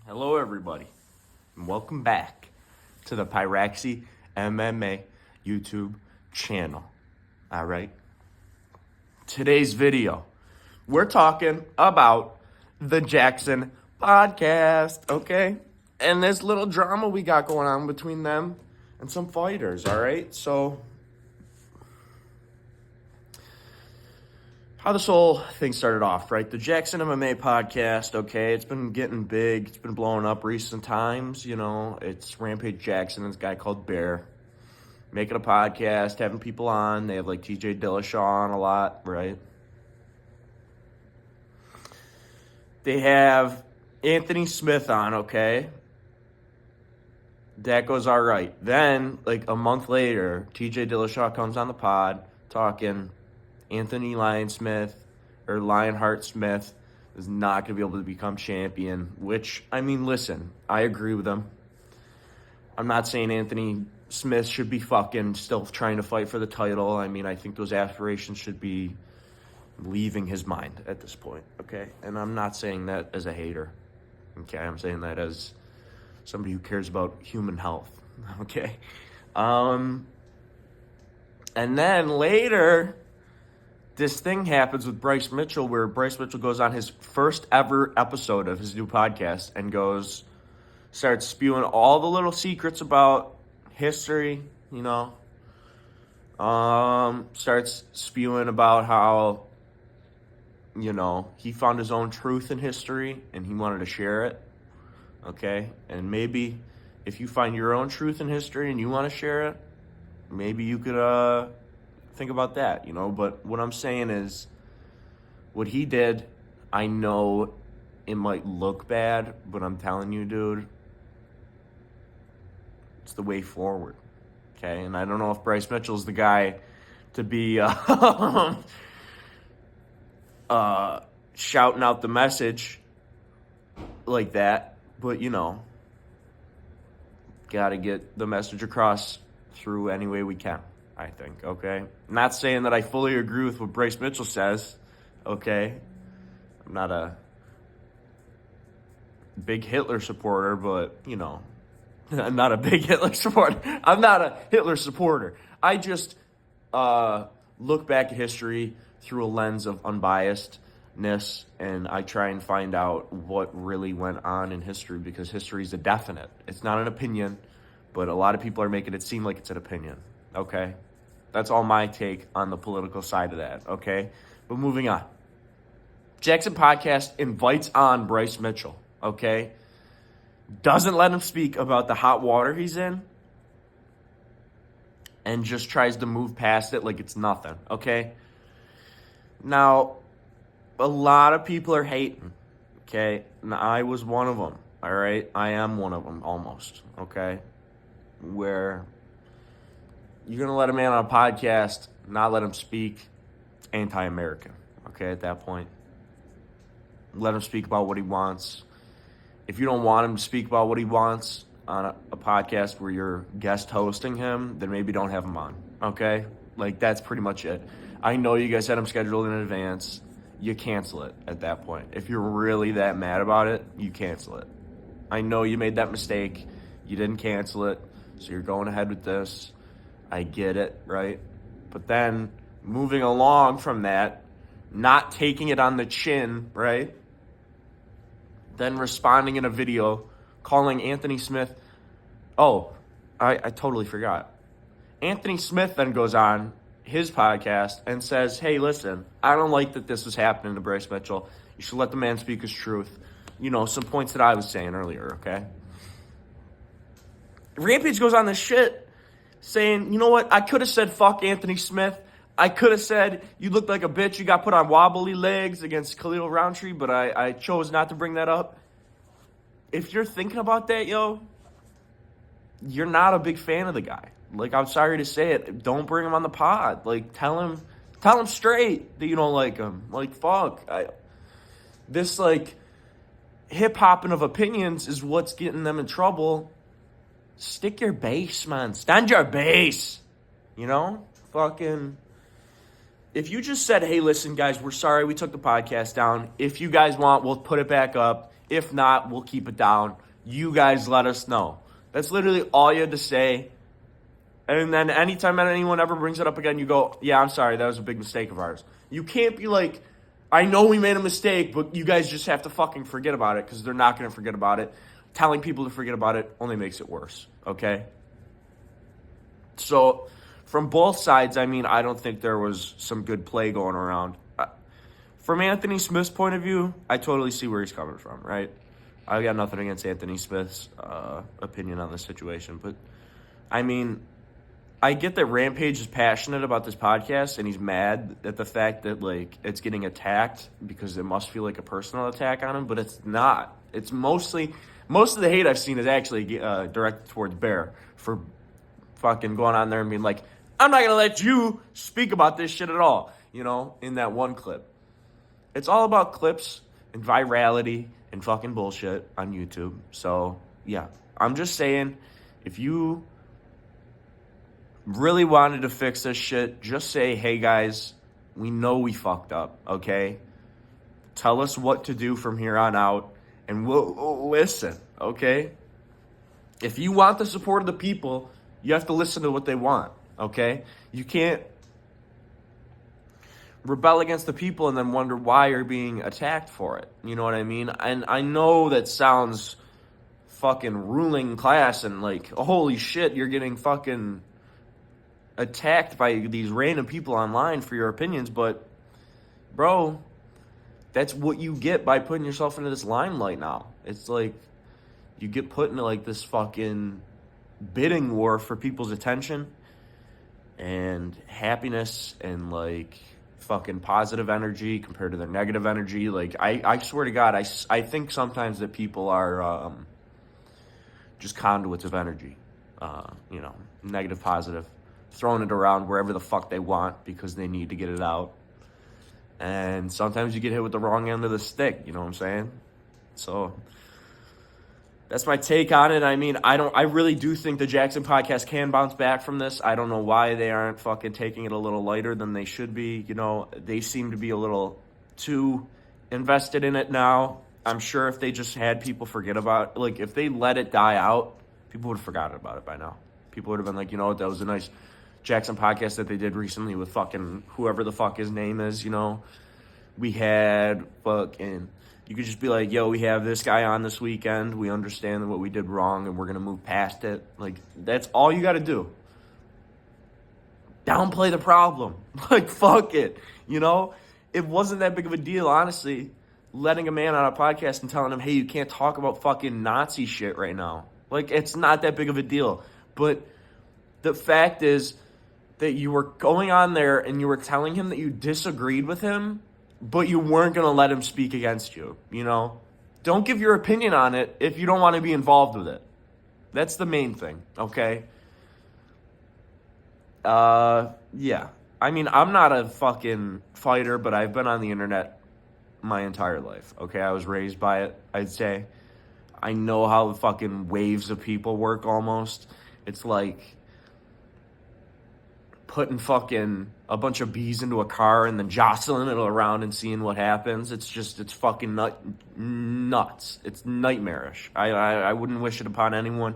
Hello, everybody, and welcome back to the Pyraxy MMA YouTube channel. All right. Today's video, we're talking about the Jaxxon podcast, okay? And this little drama we got going on between them and some fighters, all right? So, how this whole thing started off, right? The Jaxxon MMA podcast, okay, it's been getting big. It's been blowing up recent times, you know. It's Rampage Jackson and this guy called Bear making a podcast, having people on. They have, like, TJ Dillashaw on a lot, right? They have Anthony Smith on, okay? That goes all right. Then, like, a month later, TJ Dillashaw comes on the pod talking Anthony Lionheart Smith is not going to be able to become champion, which, I mean, listen, I agree with him. I'm not saying Anthony Smith should be fucking still trying to fight for the title. I mean, I think those aspirations should be leaving his mind at this point, okay? And I'm not saying that as a hater, okay? I'm saying that as somebody who cares about human health, okay? And then later, this thing happens with Bryce Mitchell where Bryce Mitchell goes on his first ever episode of his new podcast and starts spewing all the little secrets about history, you know. Starts spewing about how, you know, he found his own truth in history and he wanted to share it, okay? And maybe if you find your own truth in history and you want to share it, maybe you could, think about that, you know. But what I'm saying is, what he did, I know it might look bad, but I'm telling you, dude, it's the way forward, okay? And I don't know if Bryce Mitchell's the guy to be shouting out the message like that, but, you know, got to get the message across through any way we can, I think, okay? Not saying that I fully agree with what Bryce Mitchell says, okay? I'm not a big Hitler supporter, but, you know, I'm not a big Hitler supporter. I'm not a Hitler supporter. I just look back at history through a lens of unbiasedness, and I try and find out what really went on in history, because history is a definite. It's not an opinion, but a lot of people are making it seem like it's an opinion, okay? That's all my take on the political side of that, okay? But moving on. Jaxxon Podcast invites on Bryce Mitchell, okay? Doesn't let him speak about the hot water he's in and just tries to move past it like it's nothing, okay? Now, a lot of people are hating, okay? And I was one of them, all right? I am one of them almost, okay? Where you're going to let a man on a podcast, not let him speak, it's anti-American, okay, at that point. Let him speak about what he wants. If you don't want him to speak about what he wants on a podcast where you're guest hosting him, then maybe don't have him on, okay? Like, that's pretty much it. I know you guys had him scheduled in advance. You cancel it at that point. If you're really that mad about it, you cancel it. I know you made that mistake. You didn't cancel it, so you're going ahead with this. I get it, right? But then moving along from that, not taking it on the chin, right? Then responding in a video, calling Anthony Smith. Oh, I totally forgot. Anthony Smith then goes on his podcast and says, hey, listen, I don't like that this is happening to Bryce Mitchell. You should let the man speak his truth. You know, some points that I was saying earlier, okay? Rampage goes on this shit saying, you know what, I could have said fuck Anthony Smith. I could have said you look like a bitch. You got put on wobbly legs against Khalil Roundtree, but I chose not to bring that up. If you're thinking about that, yo, you're not a big fan of the guy. Like, I'm sorry to say it. Don't bring him on the pod. Like, tell him straight that you don't like him. Like, fuck. This, like, hip-hopping of opinions is what's getting them in trouble. Stick your base, man. Stand your base. You know? Fucking, if you just said, hey, listen, guys, we're sorry we took the podcast down. If you guys want, we'll put it back up. If not, we'll keep it down. You guys let us know. That's literally all you had to say. And then anytime anyone ever brings it up again, you go, yeah, I'm sorry, that was a big mistake of ours. You can't be like, I know we made a mistake, but you guys just have to fucking forget about it, because they're not going to forget about it. Telling people to forget about it only makes it worse, okay? So, from both sides, I mean, I don't think there was some good play going around. From Anthony Smith's point of view, I totally see where he's coming from, right? I got nothing against Anthony Smith's opinion on this situation, but, I mean, I get that Rampage is passionate about this podcast, and he's mad at the fact that, like, it's getting attacked because it must feel like a personal attack on him, but it's not. It's most of the hate I've seen is actually directed towards Bear for fucking going on there and being like, I'm not going to let you speak about this shit at all, you know, in that one clip. It's all about clips and virality and fucking bullshit on YouTube. So, yeah, I'm just saying, if you really wanted to fix this shit, just say, hey guys, we know we fucked up, okay? Tell us what to do from here on out, and we'll listen, okay? If you want the support of the people, you have to listen to what they want, okay? You can't rebel against the people and then wonder why you're being attacked for it. You know what I mean? And I know that sounds fucking ruling class and like, holy shit, you're getting fucking attacked by these random people online for your opinions, but bro, that's what you get by putting yourself into this limelight now. It's like you get put into like this fucking bidding war for people's attention and happiness and like fucking positive energy compared to their negative energy. Like I swear to God, I think sometimes that people are just conduits of energy, you know, negative, positive, throwing it around wherever the fuck they want because they need to get it out. And sometimes you get hit with the wrong end of the stick, you know what I'm saying? So that's my take on it. I mean, I really do think the Jaxxon podcast can bounce back from this. I don't know why they aren't fucking taking it a little lighter than they should be. You know, they seem to be a little too invested in it now. I'm sure if they just had people forget about it, like if they let it die out, people would have forgotten about it by now. People would have been like, you know what, that was a nice Jaxxon podcast that they did recently with fucking whoever the fuck his name is, you know. We had fucking, you could just be like, yo, we have this guy on this weekend. We understand what we did wrong and we're going to move past it. Like, that's all you got to do. Downplay the problem. Like, fuck it. You know, it wasn't that big of a deal, honestly, letting a man on a podcast and telling him, hey, you can't talk about fucking Nazi shit right now. Like, it's not that big of a deal. But the fact is that you were going on there and you were telling him that you disagreed with him, but you weren't going to let him speak against you, you know? Don't give your opinion on it if you don't want to be involved with it. That's the main thing, okay? Yeah. I mean, I'm not a fucking fighter, but I've been on the internet my entire life, okay? I was raised by it, I'd say. I know how the fucking waves of people work almost. It's like putting fucking a bunch of bees into a car and then jostling it around and seeing what happens. It's fucking nuts. It's nightmarish. I wouldn't wish it upon anyone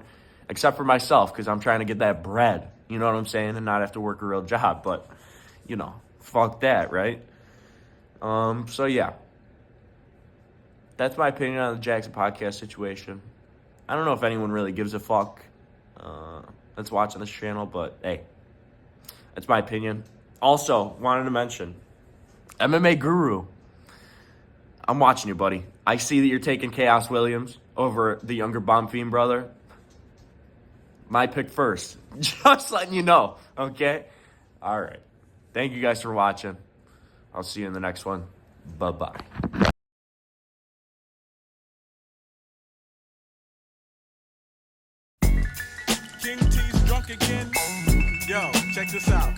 except for myself because I'm trying to get that bread, you know what I'm saying, and not have to work a real job. But, you know, fuck that, right? So, yeah. That's my opinion on the Jaxxon podcast situation. I don't know if anyone really gives a fuck that's watching this channel, but hey, that's my opinion. Also, wanted to mention, MMA Guru, I'm watching you, buddy. I see that you're taking Chaos Williams over the younger Bonfim brother. My pick first. Just letting you know, okay? All right. Thank you guys for watching. I'll see you in the next one. Bye-bye. King T's drunk again. Yo, check this out.